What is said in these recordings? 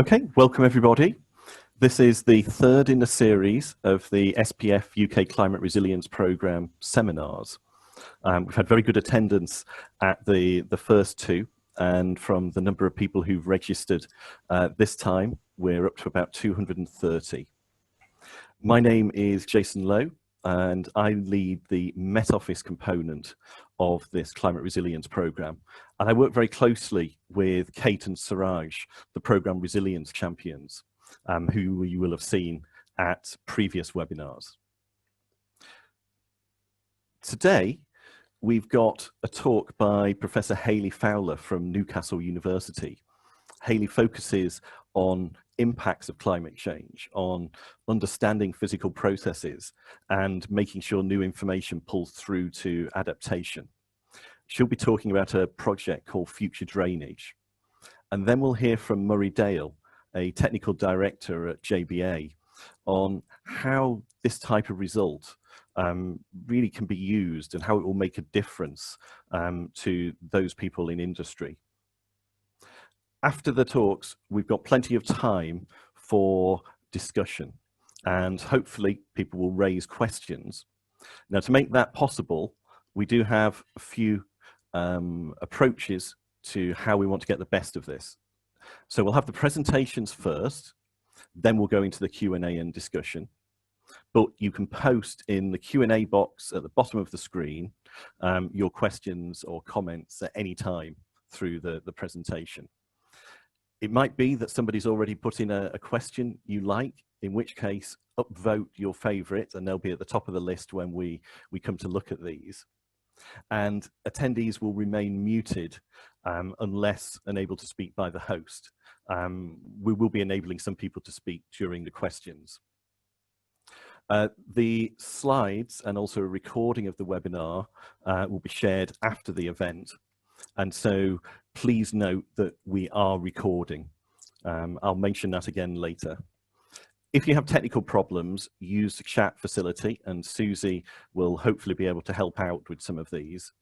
Okay, welcome everybody. This is the third in the series of the SPF UK Climate Resilience Programme seminars. We've had very good attendance at the first two, and from the number of people who've registered this time, we're up to about 230. My name is Jason Lowe, and I lead the Met Office component of this climate resilience program. And I work very closely with Kate and Siraj, the program resilience champions, who you will have seen at previous webinars. Today, we've got a talk by Professor Hayley Fowler from Newcastle University. Hayley focuses on impacts of climate change, on understanding physical processes and making sure new information pulls through to adaptation. She'll be talking about a project called Future Drainage. And then we'll hear from Murray Dale, a technical director at JBA, on how this type of result really can be used and how it will make a difference to those people in industry. After the talks, we've got plenty of time for discussion, and hopefully people will raise questions. Now, to make that possible, we do have a few approaches to how we want to get the best of this. So we'll have the presentations first, then we'll go into the Q&A and discussion. But you can post in the Q&A box at the bottom of the screen your questions or comments at any time through the presentation. It might be that somebody's already put in a question you like, in which case upvote your favorite and they'll be at the top of the list when we come to look at these. And attendees will remain muted unless unable to speak by the host. We will be enabling some people to speak during the questions. The slides and also a recording of the webinar will be shared after the event. And so please note that we are recording. I'll mention that again later. If you have technical problems, use the chat facility and Susie will hopefully be able to help out with some of these.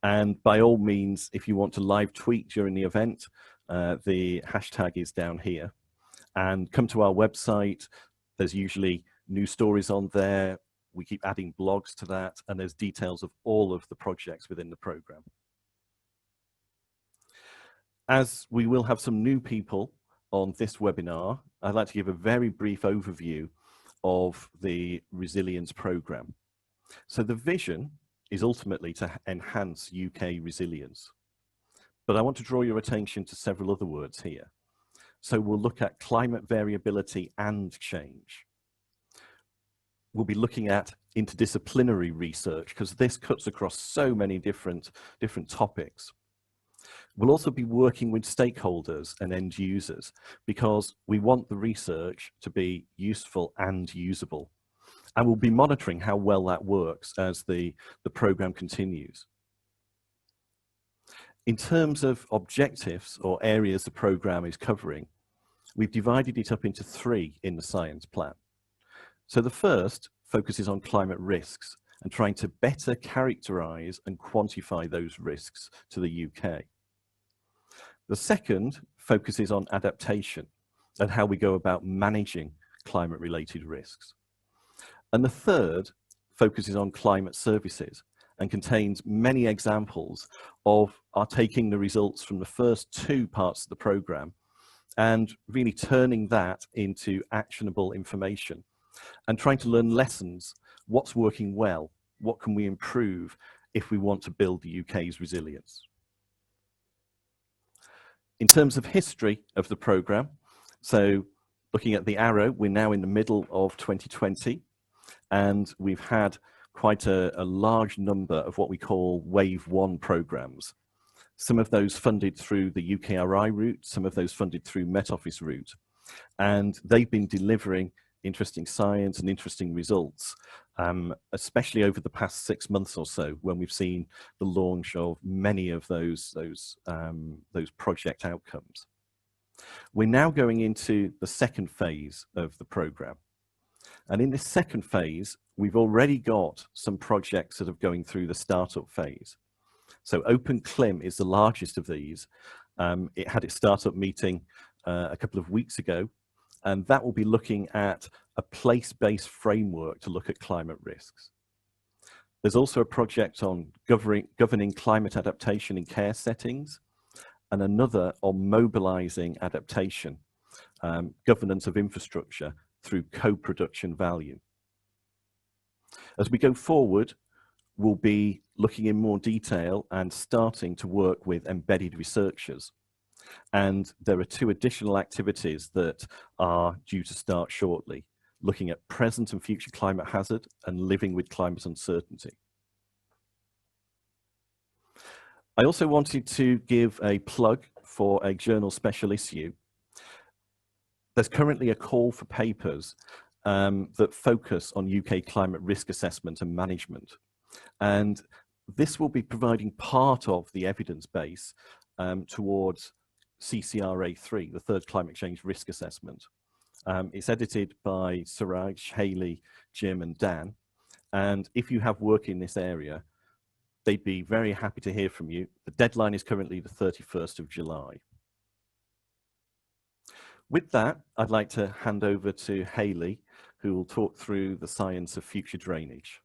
And by all means, if you want to live tweet during the event, the hashtag is down here. And come to our website. There's usually new stories on there. We keep adding blogs to that, and there's details of all of the projects within the program. As we will have some new people on this webinar, I'd like to give a very brief overview of the resilience program. So the vision is ultimately to enhance UK resilience. But I want to draw your attention to several other words here. So we'll look at climate variability and change. We'll be looking at interdisciplinary research because this cuts across so many different topics. We'll also be working with stakeholders and end users because we want the research to be useful and usable. And we'll be monitoring how well that works as the program continues. In terms of objectives or areas the program is covering, we've divided it up into three in the science plan. So the first focuses on climate risks and trying to better characterize and quantify those risks to the UK. The second focuses on adaptation and how we go about managing climate-related risks. And the third focuses on climate services and contains many examples of our taking the results from the first two parts of the program and really turning that into actionable information and trying to learn lessons. What's working well? What can we improve if we want to build the UK's resilience? In terms of history of the program, so looking at the arrow, we're now in the middle of 2020, and we've had quite a large number of what we call Wave 1 programs. Some of those funded through the UKRI route, some of those funded through Met Office route, and they've been delivering interesting science and interesting results, especially over the past 6 months or so, when we've seen the launch of many of those project outcomes. We're now going into the second phase of the program. And in this second phase, we've already got some projects that are going through the startup phase. So Open Clim is the largest of these. It had its startup meeting a couple of weeks ago, and that will be looking at a place-based framework to look at climate risks. There's also a project on governing climate adaptation in care settings, and another on mobilizing adaptation, governance of infrastructure through co-production value. As we go forward, we'll be looking in more detail and starting to work with embedded researchers. And there are 2 additional activities that are due to start shortly, looking at present and future climate hazard and living with climate uncertainty. I also wanted to give a plug for a journal special issue. There's currently a call for papers that focus on UK climate risk assessment and management. And this will be providing part of the evidence base towards CCRA3, the third climate change risk assessment. It's edited by Suraj, Hayley, Jim and Dan. And if you have work in this area, they'd be very happy to hear from you. The deadline is currently the 31st of July. With that, I'd like to hand over to Hayley, who will talk through the science of future drainage.